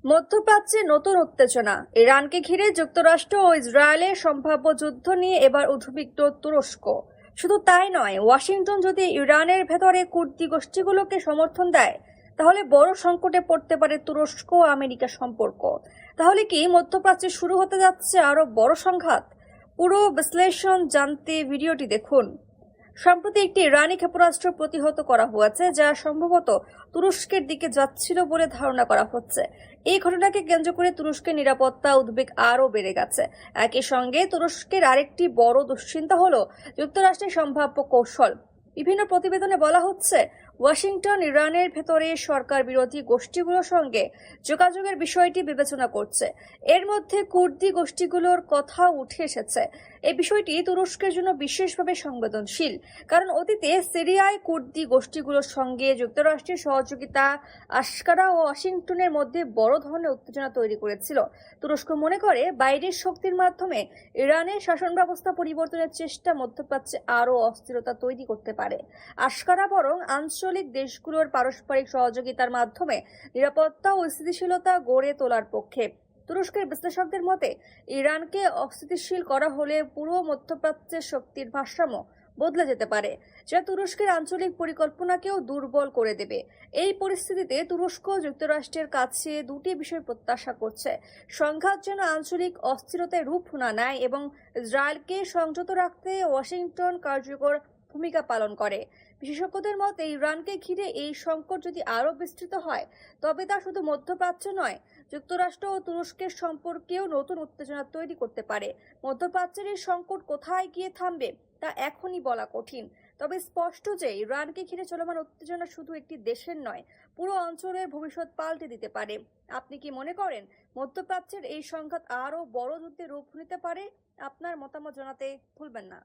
মধ্যপ্রাচ্যে নতুন উত্তেজনা। ইরানকে ঘিরে যুক্তরাষ্ট্র ও ইসরায়েলের সম্ভাব্য যুদ্ধ নিয়ে এবার উদ্বিগ্ন তুরস্ক। শুধু তাই নয়, ওয়াশিংটন যদি ইরানের ভেতরে কুর্দি গোষ্ঠীগুলোকে সমর্থন দেয়, তাহলে বড় সংকটে পড়তে পারে তুরস্ক ও আমেরিকার সম্পর্ক। তাহলে কি মধ্যপ্রাচ্যে শুরু হতে যাচ্ছে আরো বড় সংঘাত? পুরো বিশ্লেষণ জানতে ভিডিওটি দেখুন। সম্প্রতি একটি ইরানি ক্ষেপণাস্ত্র প্রতিহত করা হয়েছে, যা সম্ভবত তুরস্কের দিকে যাচ্ছিল বলে ধারণা করা হচ্ছে। এই ঘটনাকে কেন্দ্র করে তুরস্কের নিরাপত্তা উদ্বেগ আরও বেড়ে গেছে। একই সঙ্গে তুরস্কের আরেকটি বড় দুশ্চিন্তা হলো যুক্তরাষ্ট্রের সম্ভাব্য কৌশল। বিভিন্ন প্রতিবেদনে বলা হচ্ছে, ওয়াশিংটন ইরানের ভেতরে সরকার বিরোধী গোষ্ঠীগুলোর সঙ্গে যোগাযোগের বিষয়টি বিবেচনা করছে। এর মধ্যে কুর্দি গোষ্ঠীগুলোর কথা উঠে এসেছে। এই বিষয়টি তুরস্কের জন্য বিশেষভাবে সংবেদনশীল, কারণ অতীতে সিরিয়ায় কুর্দি গোষ্ঠীগুলোর সঙ্গে যুক্তরাষ্ট্রের সহযোগিতা আঙ্কারা ও ওয়াশিংটনের মধ্যে বড় ধরনের উত্তেজনা তৈরি করেছিল। তুরস্ক মনে করে বাইরের শক্তির মাধ্যমে ইরানের শাসন ব্যবস্থা পরিবর্তনের চেষ্টা মধ্যপ্রাচ্যে আরও অস্থিরতা তৈরি করতে পারে। আঙ্কারা বরং আঞ্চলিক দেশগুলোর পারস্পরিক সহযোগিতার মাধ্যমে নিরাপত্তা ও স্থিতিশীলতা গড়ে তোলার পক্ষে। তুরস্কের বিশ্লেষকদের মতে, ইরানকে অস্থিতিশীল করা হলে পুরো মধ্যপ্রাচ্যের শক্তির ভারসাম্য বদলে যেতে পারে, যা তুরস্কের আঞ্চলিক পরিকল্পনাকেও দুর্বল করে দেবে। এই পরিস্থিতিতে তুরস্ক যুক্তরাষ্ট্রের কাছে দুটি বিষয় প্রত্যাশা করছে: সংঘাত যেন আঞ্চলিক অস্থিরতায় রূপ না নেয় এবং ইসরায়েলকে সংযত রাখতে ওয়াশিংটন কার্যকর ভূমিকা পালন করে। বিশেষজ্ঞদের মতে, ইরানকে ঘিরে এই সংকট যদি আরও বিস্তৃত হয়, তবে তা শুধু মধ্যপ্রাচ্য নয়, যুক্তরাষ্ট্র ও তুরস্কের সম্পর্কেও নতুন উত্তেজনা তৈরি করতে পারে। মধ্যপ্রাচ্যের এই সংকট কোথায় গিয়ে থামবে তা এখনই বলা কঠিন। তবে স্পষ্ট যে ইরানকে ঘিরে চলমান উত্তেজনা শুধু একটি দেশের নয়, পুরো অঞ্চলের ভবিষ্যৎ পাল্টে দিতে পারে। আপনি কি মনে করেন মধ্যপ্রাচ্যের এই সংঘাত আরও বড় যুদ্ধে রূপ নিতে পারে? আপনার মতামত জানাতে ভুলবেন না।